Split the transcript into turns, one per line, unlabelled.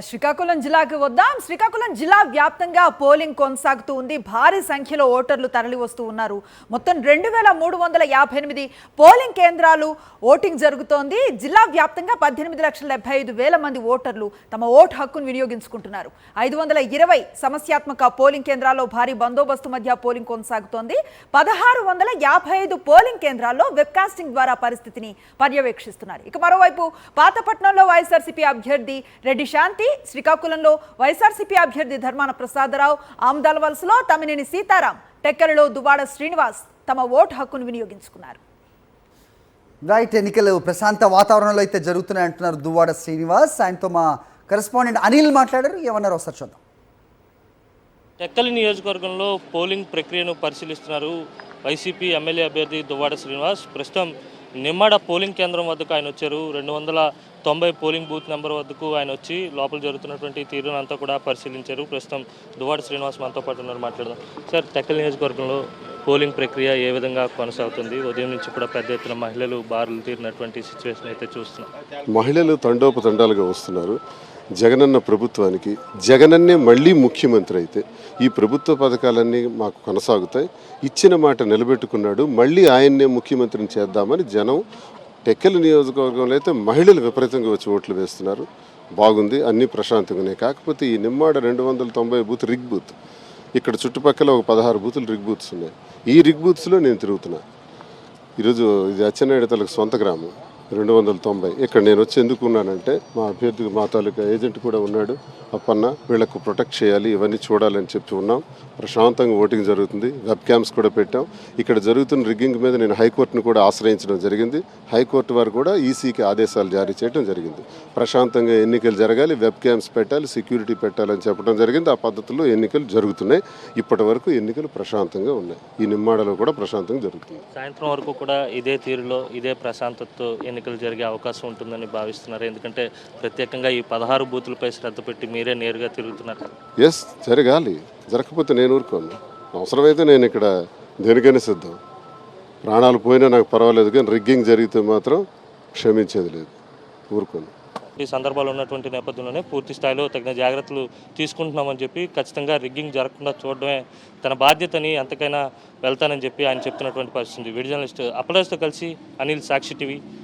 శ్రీకాకుళం జిల్లాకి వద్దాం. శ్రీకాకుళం జిల్లా వ్యాప్తంగా పోలింగ్ కొనసాగుతూ ఉంది. భారీ సంఖ్యలో ఓటర్లు తరలి వస్తూ ఉన్నారు. మొత్తం 2358 పోలింగ్ కేంద్రాలు ఓటింగ్ జరుగుతోంది. జిల్లా వ్యాప్తంగా 18,75,000 మంది ఓటర్లు తమ ఓటు హక్కును వినియోగించుకుంటున్నారు. 520 సమస్యాత్మక పోలింగ్ కేంద్రాల్లో భారీ బందోబస్తు మధ్య పోలింగ్ కొనసాగుతోంది. 1655 పోలింగ్ కేంద్రాల్లో వెబ్కాస్టింగ్ ద్వారా పరిస్థితిని పర్యవేక్షిస్తున్నారు. ఇక మరోవైపు పాతపట్నంలో వైఎస్ఆర్సీపీ అభ్యర్థి రెడ్డి శాంతి, శ్రీకాకుళంలో వైఎస్ఆర్సీపీ అభ్యర్థి ధర్మాన ప్రసాదరావు, ఆమదాల వలసలో తమ్మినేని సీతారాం, టెక్కలలో దువ్వాడ శ్రీనివాస్ తమ ఓటు హక్కును వినియోగించుకున్నారు.
రైట్, ఎన్నికలు ప్రశాంత వాతావరణంలో అయితే జరుగుతున్నాయి అంటున్నారు దువ్వాడ శ్రీనివాస్. ఆయనతో మా కరెస్పాండెంట్ అనిల్ మాట్లాడారు. ఏమన్నారు ఒకసారి చూద్దాం.
టెక్కలి నియోజకవర్గంలో పోలింగ్ ప్రక్రియను పరిశీలిస్తున్నారు వైసీపీ ఎమ్మెల్యే అభ్యర్థి దువ్వాడ శ్రీనివాస్. ప్రస్తుతం నిమ్మాడ పోలింగ్ కేంద్రం వద్దకు ఆయన వచ్చారు. 290 పోలింగ్ బూత్ నెంబర్ వద్దకు ఆయన వచ్చి లోపల జరుగుతున్నటువంటి తీరును అంతా కూడా పరిశీలించారు. ప్రస్తుతం దువ్వాడ శ్రీనివాస్ మనతో పాటు ఉన్నారు, మాట్లాడదాం. సార్, టెక్కలి నియోజకవర్గంలో పోలింగ్ ప్రక్రియ ఏ విధంగా కొనసాగుతుంది? ఉదయం నుంచి కూడా పెద్ద ఎత్తున మహిళలు బారులు తీరినటువంటి సిచ్యువేషన్ అయితే చూస్తున్నాం.
మహిళలు తండోపతండాలుగా వస్తున్నారు. జగనన్న ప్రభుత్వానికి, జగనన్నే మళ్ళీ ముఖ్యమంత్రి అయితే ఈ ప్రభుత్వ పథకాలన్నీ మాకు కొనసాగుతాయి, ఇచ్చిన మాట నిలబెట్టుకున్నాడు, మళ్ళీ ఆయన్నే ముఖ్యమంత్రిని చేద్దామని జనం టెక్కలి నియోజకవర్గంలో అయితే మహిళలు విపరీతంగా వచ్చి ఓట్లు వేస్తున్నారు. బాగుంది, అన్నీ ప్రశాంతంగానే. కాకపోతే ఈ నిమ్మాడ 290 బూత్ రిగ్ బూత్, ఇక్కడ చుట్టుపక్కల ఒక 16 బూతులు రిగ్ బూత్స్ ఉన్నాయి. ఈ రిగ్ బూత్స్లో నేను తిరుగుతున్నా. ఈరోజు ఇది అచ్చెన్నాయుడు తలకు సొంత గ్రామం 290. ఇక్కడ నేను వచ్చి ఎందుకు ఉన్నానంటే మా అభ్యర్థి, మా తాలూకా ఏజెంట్ కూడా ఉన్నాడు అప్పన్న, వీళ్ళకు ప్రొటెక్ట్ చేయాలి, ఇవన్నీ చూడాలని చెప్పి ఉన్నాం. ప్రశాంతంగా ఓటింగ్ జరుగుతుంది. వెబ్ క్యామ్స్ కూడా పెట్టాం. ఇక్కడ జరుగుతున్న రిగ్గింగ్ మీద నేను హైకోర్టును కూడా ఆశ్రయించడం జరిగింది. హైకోర్టు వారు కూడా ఈసీకి ఆదేశాలు జారీ చేయడం జరిగింది. ప్రశాంతంగా ఎన్నికలు జరగాలి, వెబ్ క్యామ్స్ పెట్టాలి, సెక్యూరిటీ పెట్టాలని చెప్పడం జరిగింది. ఆ పద్ధతిలో ఎన్నికలు జరుగుతున్నాయి. ఇప్పటి వరకు ఎన్నికలు ప్రశాంతంగా ఉన్నాయి. ఈ నిమ్మాడలో కూడా ప్రశాంతంగా జరుగుతుంది.
సాయంత్రం వరకు కూడా ఇదే తీరులో, ఇదే ప్రశాంతతతో ఎన్నికలు జరిగే అవకాశం ఉంటుందని భావిస్తున్నారు. ఎందుకంటే ప్రత్యేకంగా ఈ 16 బూతులపై శ్రద్ధ పెట్టి మీరే నేరుగా తిరుగుతున్నారు.
ఎస్, జరగాలి. జరగకపోతే నేను ఊరుకోను. అవసరమైతే నేను ఇక్కడ దేనికైనా సిద్ధం. ప్రాణాలు పోయినా నాకు పర్వాలేదు, కానీ రిగ్గింగ్ జరిగితే మాత్రం క్షమించేది లేదు, ఊరుకోను.
ఈ సందర్భాలు ఉన్నటువంటి నేపథ్యంలోనే పూర్తి స్థాయిలో తగిన జాగ్రత్తలు తీసుకుంటున్నామని చెప్పి, ఖచ్చితంగా రిగ్గింగ్ జరగకుండా చూడడమే తన బాధ్యతని, అంతకైనా వెళ్తానని చెప్పి ఆయన చెప్తున్నటువంటి పరిస్థితి. వీడియో జర్నలిస్ట్ అప్పలరాజుతో కలిసి అనిల్, సాక్షి టీవీ.